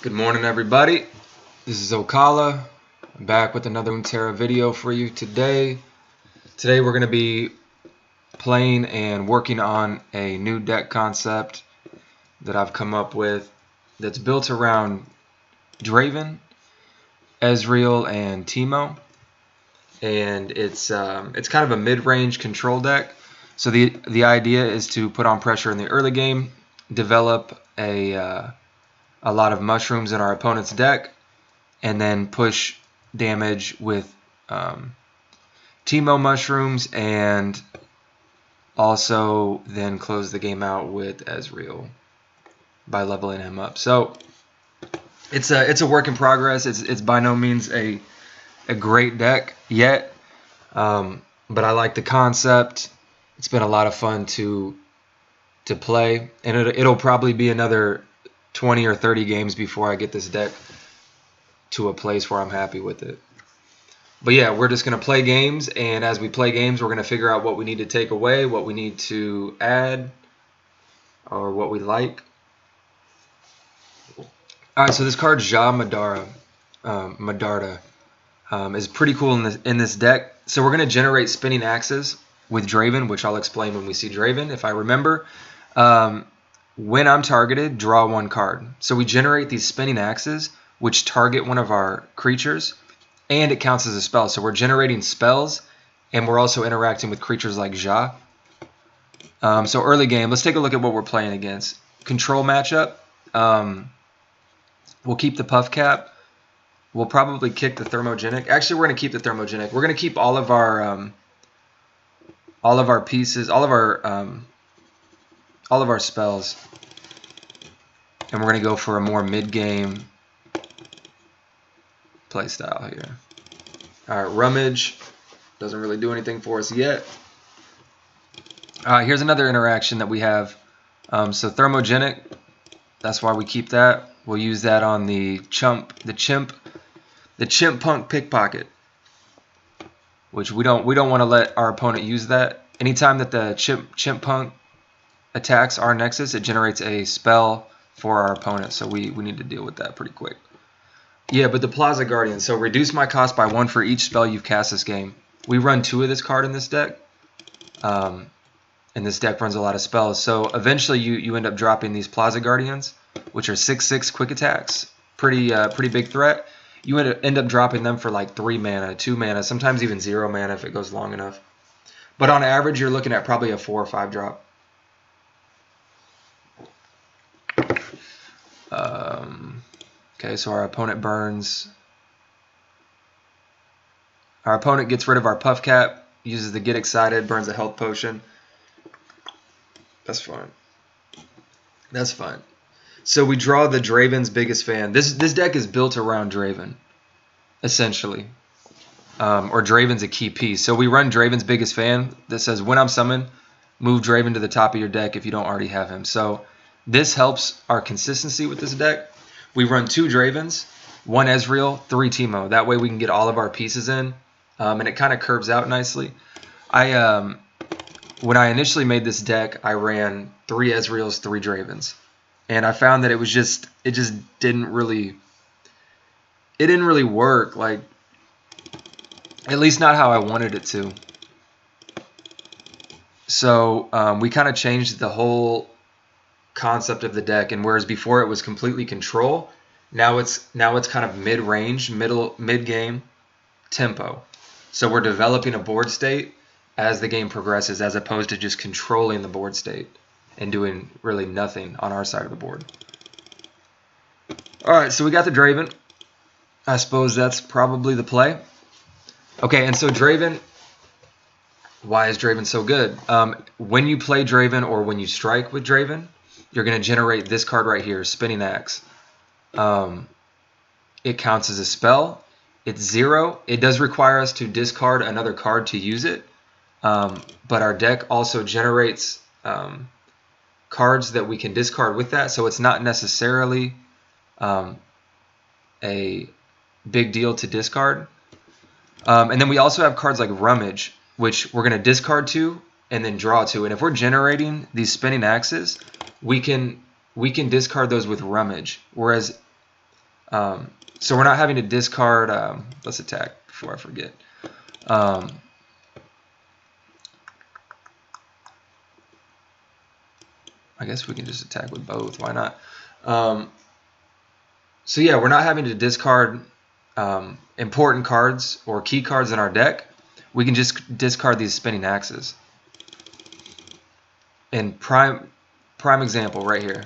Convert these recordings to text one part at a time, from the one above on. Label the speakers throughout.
Speaker 1: Good morning, everybody. This is Okala. I'm back with another Runeterra video for you today. Today we're going to be playing and working on a new deck concept that I've come up with that's built around Draven, Ezreal, and Teemo. And it's kind of a mid-range control deck. So the idea is to put on pressure in the early game, develop a lot of mushrooms in our opponent's deck, and then push damage with Teemo mushrooms, and also then close the game out with Ezreal by leveling him up. So it's a work in progress. It's by no means a great deck yet, but I like the concept. It's been a lot of fun to play, and it'll probably be another 20 or 30 games before I get this deck to a place where I'm happy with it. But yeah, we're just going to play games, and as we play games, we're going to figure out what we need to take away, what we need to add, or what we like. Alright, so this card, Medarda, is pretty cool in this deck. So we're going to generate spinning axes with Draven, which I'll explain when we see Draven, if I remember. When I'm targeted, draw one card. So we generate these spinning axes, which target one of our creatures, and it counts as a spell. So we're generating spells, and we're also interacting with creatures like Ja. So early game, let's take a look at what we're playing against. Control matchup. We'll keep the Puffcap. We'll probably kick the Thermogenic. Actually, we're going to keep the Thermogenic. We're going to keep all of our pieces, all of our spells, and we're going to go for a more mid-game play style here. Alright, Rummage doesn't really do anything for us yet. Here's another interaction that we have. So Thermogenic, that's why we keep that. We'll use that on the Chimp Punk Pickpocket, which we don't want to let our opponent use that. Anytime that the Chimp Punk attacks our Nexus, it generates a spell for our opponent, so we need to deal with that pretty quick. Yeah, but the Plaza Guardian, so reduce my cost by 1 for each spell you've cast this game. We run 2 of this card in this deck, and this deck runs a lot of spells, so eventually you end up dropping these Plaza Guardians, which are 6/6 quick attacks, pretty big threat. You end up dropping them for like 3 mana, 2 mana, sometimes even 0 mana if it goes long enough. But on average, you're looking at probably a 4 or 5 drop. Okay, so our opponent burns. Our opponent gets rid of our Puffcap, uses the Get Excited, burns a health potion. That's fine. That's fine. So we draw the Draven's Biggest Fan. This deck is built around Draven, essentially. Or Draven's a key piece. So we run Draven's Biggest Fan that says, when I'm summoned, move Draven to the top of your deck if you don't already have him. So this helps our consistency with this deck. We run 2 Dravens, 1 Ezreal, 3 Teemo. That way we can get all of our pieces in, and it kind of curves out nicely. When I initially made this deck, I ran 3 Ezreals, 3 Dravens, and I found that it just didn't really work, like, at least not how I wanted it to. So we kind of changed the whole concept of the deck, and whereas before it was completely control, now it's kind of mid-range, mid-game tempo. So we're developing a board state as the game progresses, as opposed to just controlling the board state and doing really nothing on our side of the board. Alright, so we got the Draven. I suppose that's probably the play. Okay, and so Draven, why is Draven so good? When you play Draven, or when you strike with Draven, you're going to generate this card right here, Spinning Axe. It counts as a spell. It's 0. It does require us to discard another card to use it. But our deck also generates cards that we can discard with that. So it's not necessarily a big deal to discard. And then we also have cards like Rummage, which we're going to discard 2 and then draw 2. And if we're generating these Spinning Axes, we can discard those with Rummage. Whereas So we're not having to discard. Let's attack before I forget. I guess we can just attack with both. Why not? So yeah, we're not having to discard important cards or key cards in our deck. We can just discard these spinning axes. And prime example right here.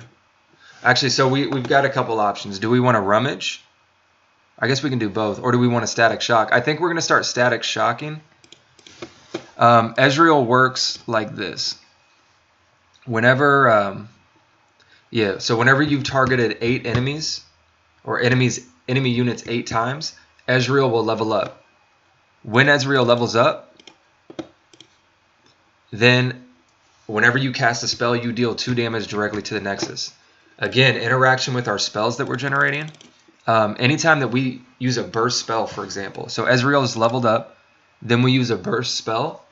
Speaker 1: Actually, so we've got a couple options. Do we want to Rummage? I guess we can do both. Or do we want a Statikk Shock? I think we're going to start Statikk Shocking. Ezreal works like this. Whenever, so whenever you've targeted 8 enemies, or enemy units 8 times, Ezreal will level up. When Ezreal levels up, then whenever you cast a spell, you deal 2 damage directly to the Nexus. Again, interaction with our spells that we're generating. Anytime that we use a burst spell, for example, so Ezreal is leveled up, then we use a burst spell,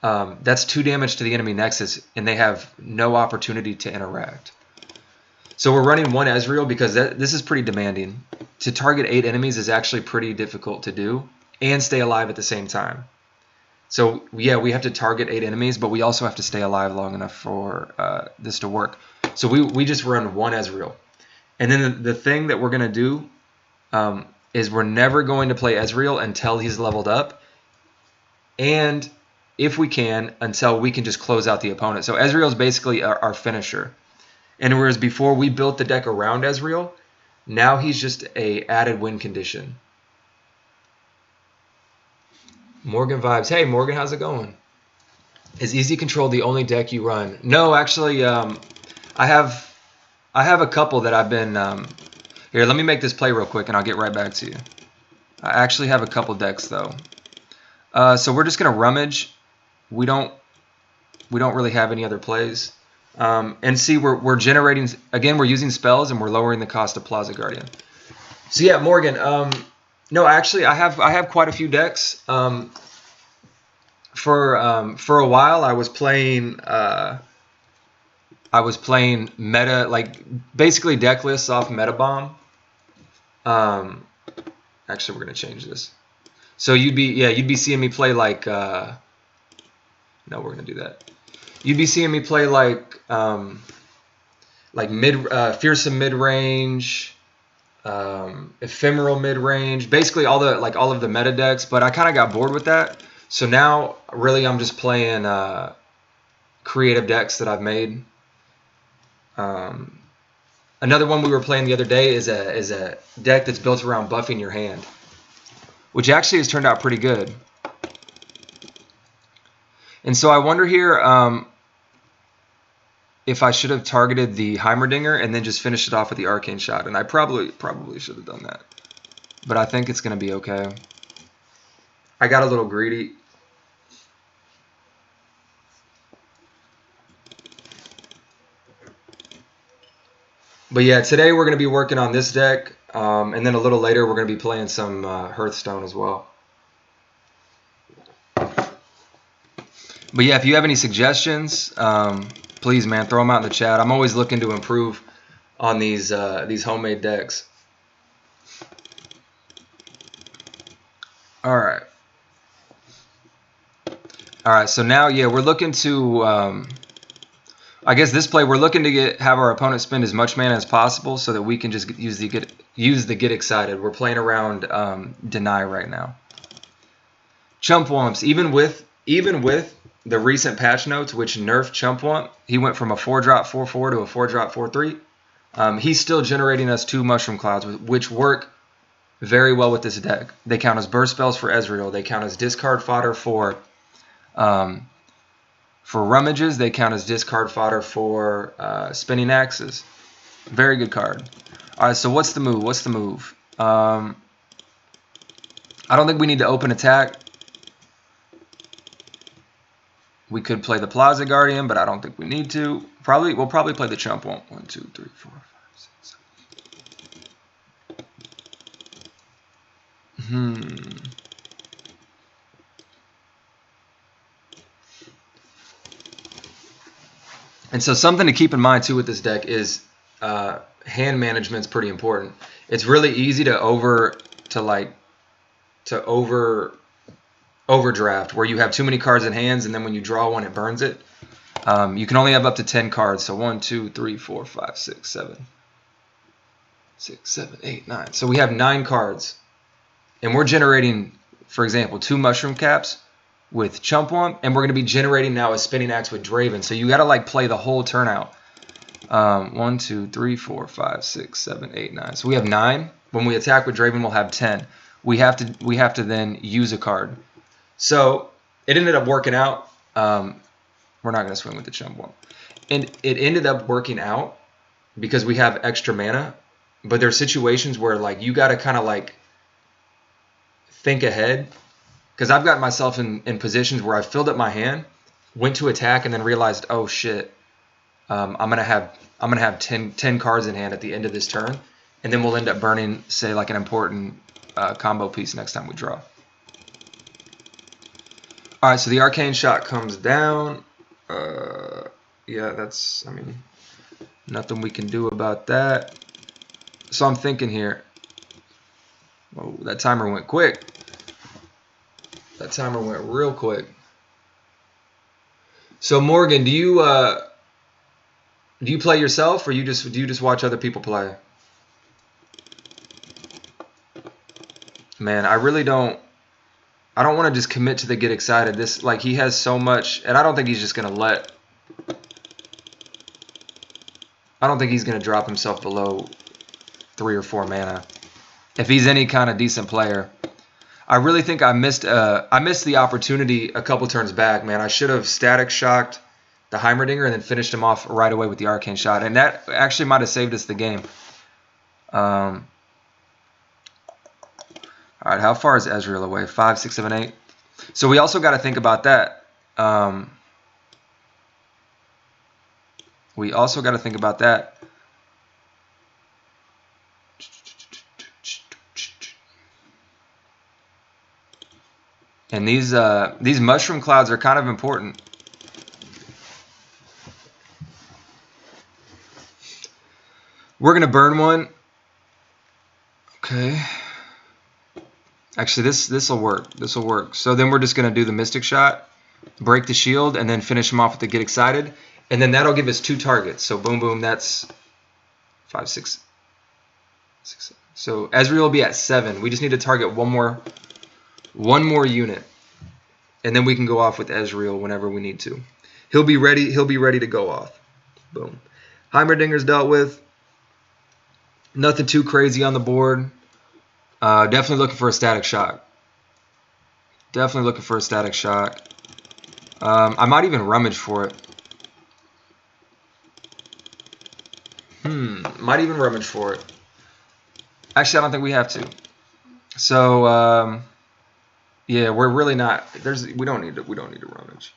Speaker 1: that's 2 damage to the enemy Nexus, and they have no opportunity to interact. So we're running 1 Ezreal because this is pretty demanding. To target 8 enemies is actually pretty difficult to do and stay alive at the same time. So yeah, we have to target 8 enemies, but we also have to stay alive long enough for this to work. So we just run 1 Ezreal. And then the thing that we're going to do is we're never going to play Ezreal until he's leveled up. And if we can, until we can just close out the opponent. So Ezreal is basically our finisher. And whereas before we built the deck around Ezreal, now he's just a added win condition. Morgan vibes. Hey, Morgan, how's it going? Is Easy Control the only deck you run? No, actually, I have a couple that I've been... Here, let me make this play real quick, and I'll get right back to you. I actually have a couple decks, though. So we're just going to Rummage. We don't really have any other plays. And see, we're generating, again, we're using spells and we're lowering the cost of Plaza Guardian. So yeah, Morgan, no, actually I have quite a few decks. For a while I was playing meta, like basically deck lists off Meta Bomb. Actually we're gonna change this. So you'd be seeing me play like no, we're gonna do that. You'd be seeing me play like fearsome mid range, ephemeral mid range, basically all of the meta decks. But I kind of got bored with that, so now really I'm just playing creative decks that I've made. Another one we were playing the other day is a deck that's built around buffing your hand, which actually has turned out pretty good. And so I wonder here if I should have targeted the Heimerdinger and then just finished it off with the Arcane Shot. And I probably should have done that. But I think it's going to be okay. I got a little greedy. But yeah, today we're going to be working on this deck. And then a little later we're going to be playing some Hearthstone as well. But yeah, if you have any suggestions, please, man, throw them out in the chat. I'm always looking to improve on these homemade decks. All right. So now, yeah, we're looking to. I guess this play we're looking to have our opponent spend as much mana as possible so that we can just use the get excited. We're playing around Deny right now. Chump Whumps, even with the recent patch notes, which nerfed Chump Whump, he went from a 4-drop 4/4 to a 4-drop 4/3. He's still generating us 2 Mushroom Clouds, which work very well with this deck. They count as burst spells for Ezreal. They count as discard fodder for Rummages. They count as discard fodder for Spinning Axes. Very good card. All right, so what's the move? I don't think we need to open attack. We could play the Plaza Guardian, but I don't think we need to. We'll probably play the Chump Whump. 1, 2, 3, 4, 5, 6, 7. And so something to keep in mind too with this deck is hand management's pretty important. It's really easy to overdraft, where you have too many cards in hands, and then when you draw one, it burns it. You can only have up to 10 cards. So 1, 2, 3, 4, 5, 6, 7. 6, 7, 8, 9. So we have 9 cards. And we're generating, for example, 2 Mushroom Caps with Chump Whump, and we're going to be generating now a Spinning Axe with Draven. So you got to like play the whole turn out. 1, 2, 3, 4, 5, 6, 7, 8, 9. So we have 9. When we attack with Draven, we'll have 10. We have to then use a card. So it ended up working out. We're not going to swing with the Chump Whump. And it ended up working out because we have extra mana. But there are situations where like you got to kind of like think ahead, because I've gotten myself in positions where I filled up my hand, went to attack, and then realized, oh shit, I'm gonna have 10 cards in hand at the end of this turn, and then we'll end up burning, say, like an important combo piece next time we draw. All right, so the Arcane Shot comes down. Yeah, that's, I mean, nothing we can do about that. So I'm thinking here. Whoa, that timer went quick. That timer went real quick. So Morgan, do you play yourself, or do you just watch other people play? Man, I really don't. I don't want to just commit to the get excited. This, like, he has so much, and I don't think he's just gonna let. I don't think he's gonna drop himself below 3 or 4 mana. If he's any kind of decent player. I really think I missed the opportunity a couple turns back, man. I should have Statikk Shocked the Heimerdinger and then finished him off right away with the Arcane Shot. And that actually might have saved us the game. All right, how far is Ezreal away? 5, 6, 7, 8. So we also got to think about that. We also got to think about that. And these mushroom clouds are kind of important. We're gonna burn one. Okay. Actually, this will work. This will work. So then we're just gonna do the Mystic Shot, break the shield, and then finish him off with the Get Excited, and then that'll give us 2 targets. So boom, boom. That's 5, 6, 6, 7. So Ezreal will be at 7. We just need to target one more unit, and then we can go off with Ezreal whenever we need to. He'll be ready to go off. Boom. Heimerdinger's dealt with. Nothing too crazy on the board. Definitely looking for a Statikk Shock. Definitely looking for a Statikk Shock. I might even Rummage for it. Might even Rummage for it. Actually, I don't think we have to. So, yeah, we're really not. We don't need to Rummage.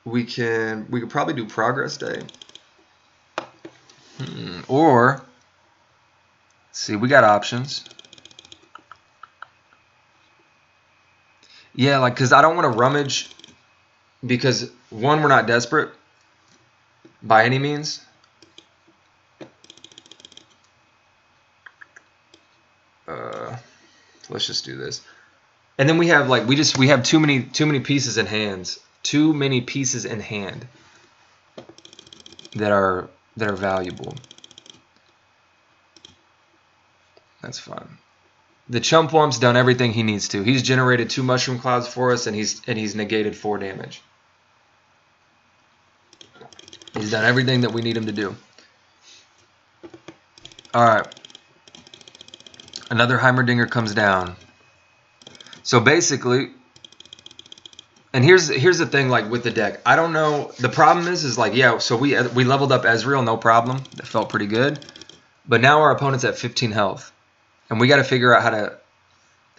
Speaker 1: We could probably do Progress Day. Or, let's see, we got options. Yeah, like, because I don't want to Rummage, because one, we're not desperate by any means. Let's just do this. And then we have like we have too many pieces in hands. Too many pieces in hand that are valuable. That's fine. The Chump Whump's done everything he needs to. He's generated 2 Mushroom Clouds for us, and he's negated 4 damage. He's done everything that we need him to do. All right. Another Heimerdinger comes down. So basically, and here's the thing, like with the deck, I don't know. The problem is like, yeah, so we leveled up Ezreal, no problem. That felt pretty good. But now our opponent's at 15 health, and we got to figure out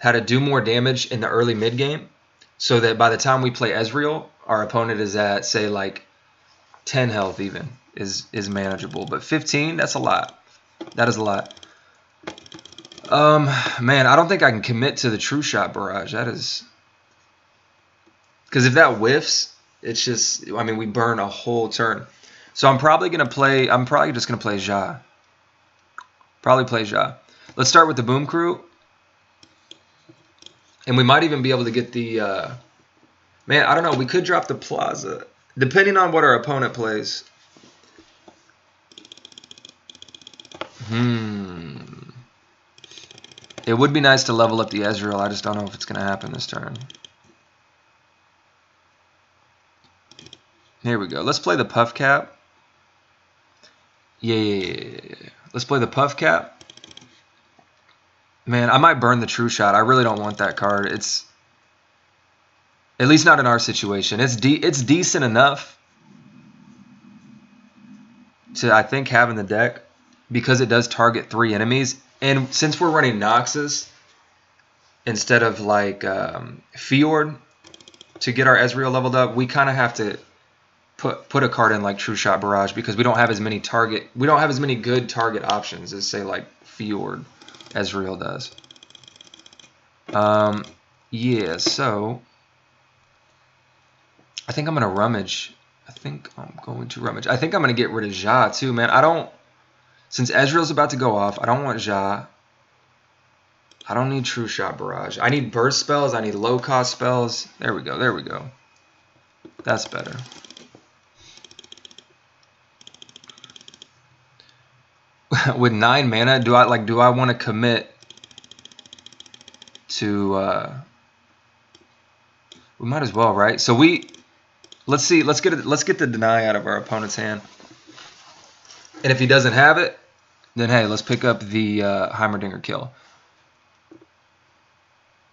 Speaker 1: how to do more damage in the early mid game, so that by the time we play Ezreal, our opponent is at, say, like 10 health even is manageable. But 15, that's a lot. That is a lot. Man, I don't think I can commit to the Trueshot Barrage. That is, because if that whiffs, it's just, I mean, we burn a whole turn. So I'm probably just gonna play Ja. Probably play Ja. Let's start with the Boomcrew. And we might even be able to get the man, I don't know, we could drop the Plaza. Depending on what our opponent plays. It would be nice to level up the Ezreal. I just don't know if it's going to happen this turn. Here we go. Let's play the Puffcap. Yeah. Let's play the Puffcap. Man, I might burn the Trueshot. I really don't want that card. It's at least not in our situation. It's decent enough to, I think, have in the deck because it does target 3 enemies. And since we're running Noxus instead of like Fjord to get our Ezreal leveled up, we kind of have to put a card in like Trueshot Barrage because we don't have as many good target options as say like Fjord Ezreal does. Yeah, so I think I'm gonna Rummage. I think I'm going to get rid of Ja too, man. Since Ezreal's about to go off, I don't want Ja. I don't need Trueshot Barrage. I need burst spells. I need low cost spells. There we go. That's better. With 9 mana, do I want to commit to we might as well, right? So let's get the deny out of our opponent's hand. And if he doesn't have it, then hey, let's pick up the Heimerdinger kill.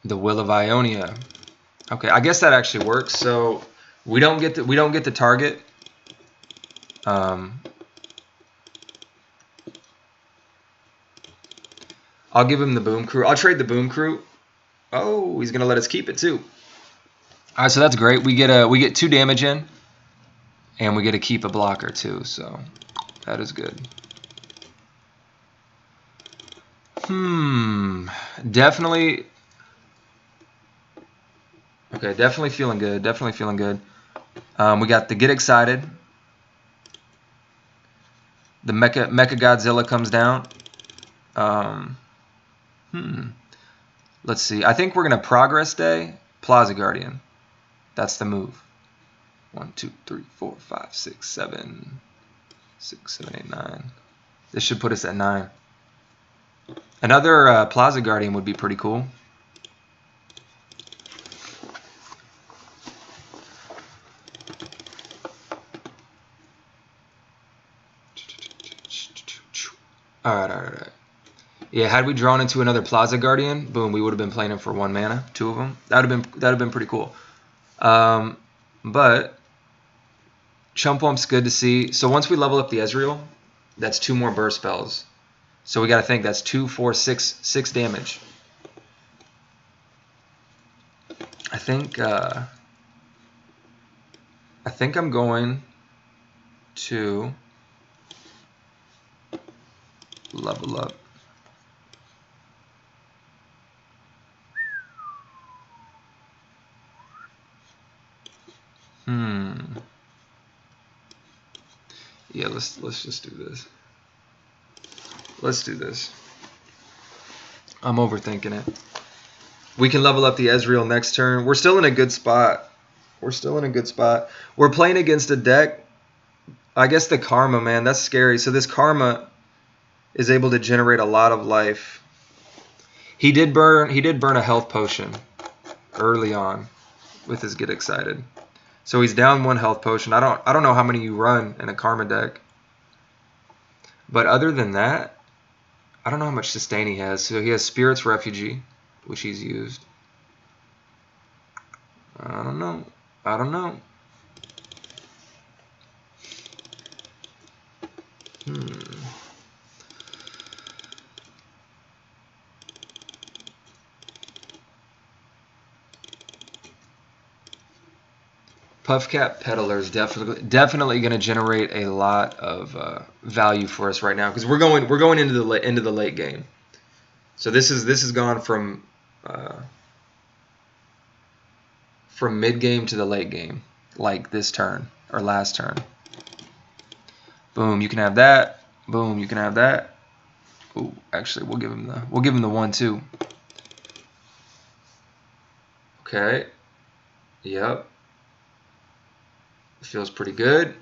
Speaker 1: The Will of Ionia. Okay, I guess that actually works. So we don't get the target. I'll give him the Boomcrew. I'll trade the Boomcrew. Oh, he's gonna let us keep it too. All right, so that's great. We get 2 damage in, and we get to keep a blocker too. So that is good. Definitely. Okay, definitely feeling good. We got the Get Excited. The Mecha Godzilla comes down. Let's see. I think we're going to Progress Day, Plaza Guardian. That's the move. 1, 2, 3, 4, 5, 6, 7. 6, 7, 8, 9. This should put us at 9. Another Plaza Guardian would be pretty cool. All right. Yeah, had we drawn into another Plaza Guardian, boom, we would have been playing him for 1 mana, 2 of them. That would have been pretty cool. But Chump Whump's good to see. So once we level up the Ezreal, that's 2 more burst spells. So we got to think that's 2, 4, 6 damage. I think I'm going to level up. Yeah, let's just do this. Let's do this. I'm overthinking it. We can level up the Ezreal next turn. We're still in a good spot. We're playing against a deck. I guess the Karma, man, that's scary. So this Karma is able to generate a lot of life. He did burn a health potion early on with his Get Excited. So he's down 1 health potion. I don't know how many you run in a Karma deck. But other than that, I don't know how much sustain he has. So he has Spirit's Refugee, which he's used. I don't know. Puffcap Peddler is definitely going to generate a lot of value for us right now because we're going into the late game. So this is gone from mid game to the late game, like this turn or last turn. Boom, you can have that. Boom, you can have that. Ooh, actually, we'll give him the 1-2. Okay. Yep. Feels pretty good.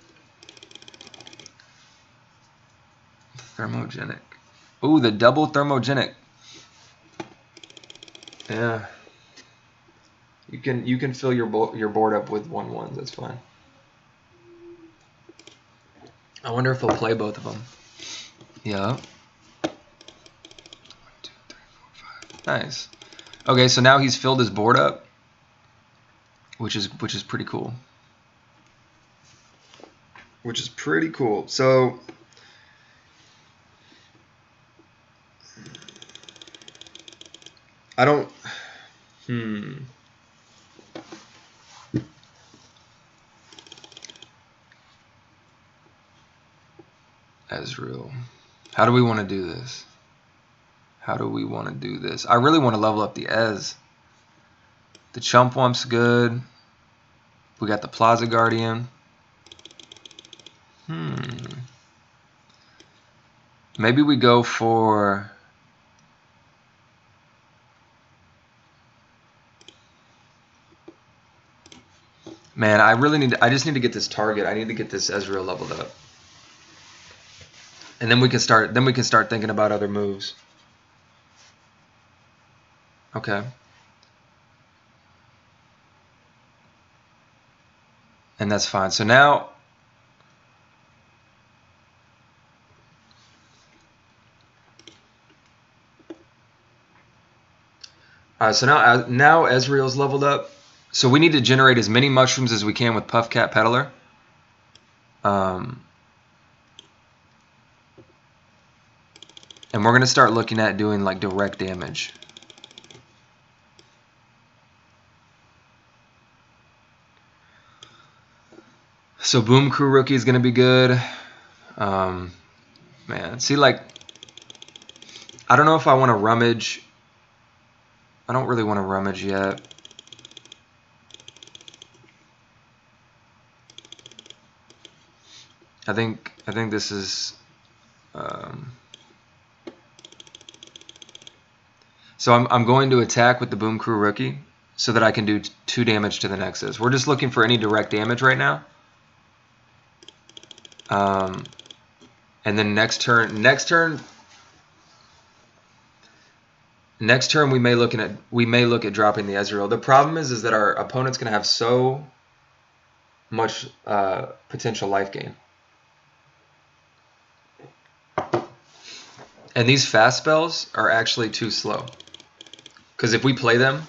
Speaker 1: Thermogenic. Ooh, the double thermogenic. Yeah. You can fill your board up with 1/1s. That's fine. I wonder if he'll play both of them. Yeah. 1, 2, 3, 4, 5. Nice. Okay, so now he's filled his board up, which is pretty cool. Which is pretty cool. So I don't. Ezreal. How do we want to do this? How do we want to do this? I really want to level up the Ez. The Chump Whump's good. We got the Plaza Guardian. Maybe we go for... Man, I just need to get this target. I need to get this Ezreal leveled up. And then we can start thinking about other moves. Okay. And that's fine. So now now Ezreal's leveled up. So we need to generate as many mushrooms as we can with Puffcap Peddler. And we're going to start looking at doing like direct damage. So Boomcrew Rookie is going to be good. Man, see, like, I don't know if I want to Rummage. I don't really want to Rummage yet. I think this is... So I'm going to attack with the Boomcrew Rookie so that I can do 2 damage to the Nexus. We're just looking for any direct damage right now. And then next turn we may look at dropping the Ezreal. The problem is that our opponent's going to have so much potential life gain. And these fast spells are actually too slow. Because if we play them,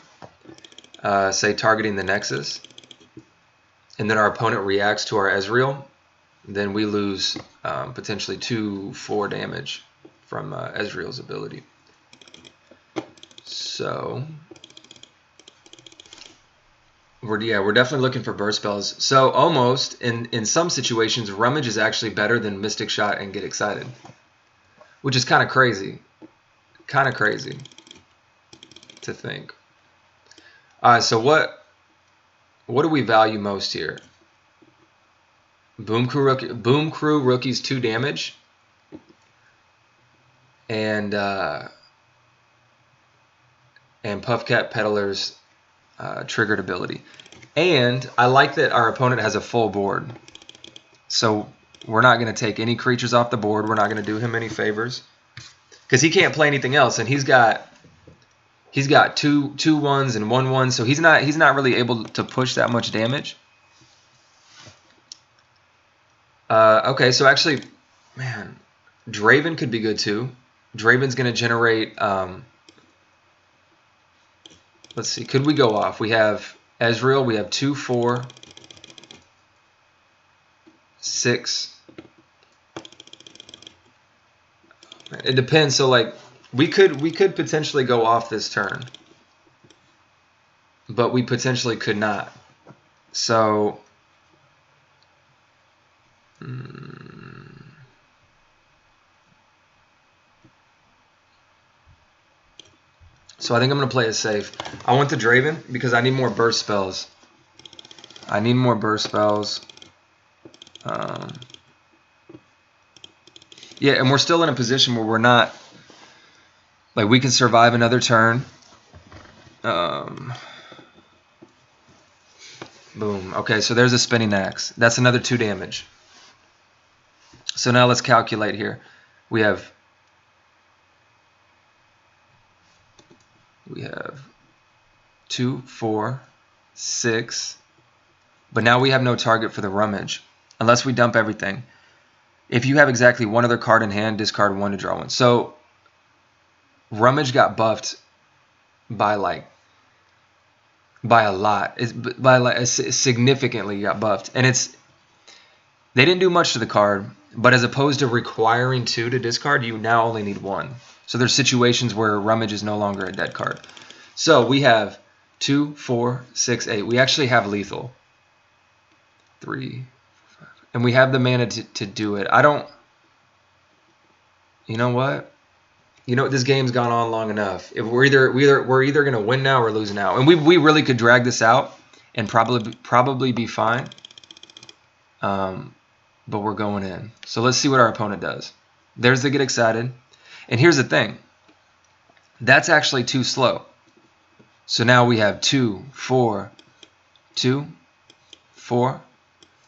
Speaker 1: say targeting the Nexus, and then our opponent reacts to our Ezreal, then we lose potentially 2-4 damage from Ezreal's ability. So we're definitely looking for burst spells. So almost in some situations, Rummage is actually better than Mystic Shot and Get Excited, which is kind of crazy. Kind of crazy to think. So what do we value most here? Boomcrew Rookie's 2 damage, and Puffcap Peddler's triggered ability. And I like that our opponent has a full board, so we're not going to take any creatures off the board. We're not going to do him any favors because he can't play anything else, and he's got 2 1s and 1/1, so he's not really able to push that much damage. Okay, so actually, man, Draven could be good too. Draven's going to generate, let's see, could we go off? We have Ezreal, we have 2, 4, 6. It depends, so like, we could potentially go off this turn, but we potentially could not. So... So I think I'm going to play it safe. I want the Draven because I need more burst spells. Yeah, and we're still in a position where we're not, like, we can survive another turn. Boom. Okay, so there's a spinning axe. That's another 2 damage. So now let's calculate here. We have 2, 4, 6. But now we have no target for the Rummage unless we dump everything. If you have exactly 1 other card in hand, discard 1 to draw 1. So Rummage got buffed by a lot. Significantly got buffed, and they didn't do much to the card. But as opposed to requiring 2 to discard, you now only need 1. So there's situations where Rummage is no longer a dead card. So we have 2, 4, 6, 8. We actually have lethal. 3, 5. And we have the mana to do it. I don't. You know what? This game's gone on long enough. If we're either gonna win now or lose now, and we really could drag this out and probably be fine. But we're going in. So let's see what our opponent does. There's the get excited, and here's the thing. That's actually too slow. So now we have 2, 4, 2, 4.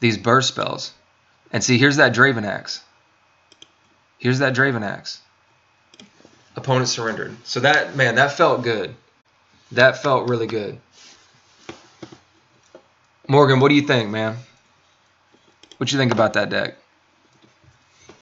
Speaker 1: These burst spells, and see, here's that Draven axe. Here's that Draven axe. Opponent surrendered. So that felt good. That felt really good. Morgan, what do you think, man? What you think about that deck?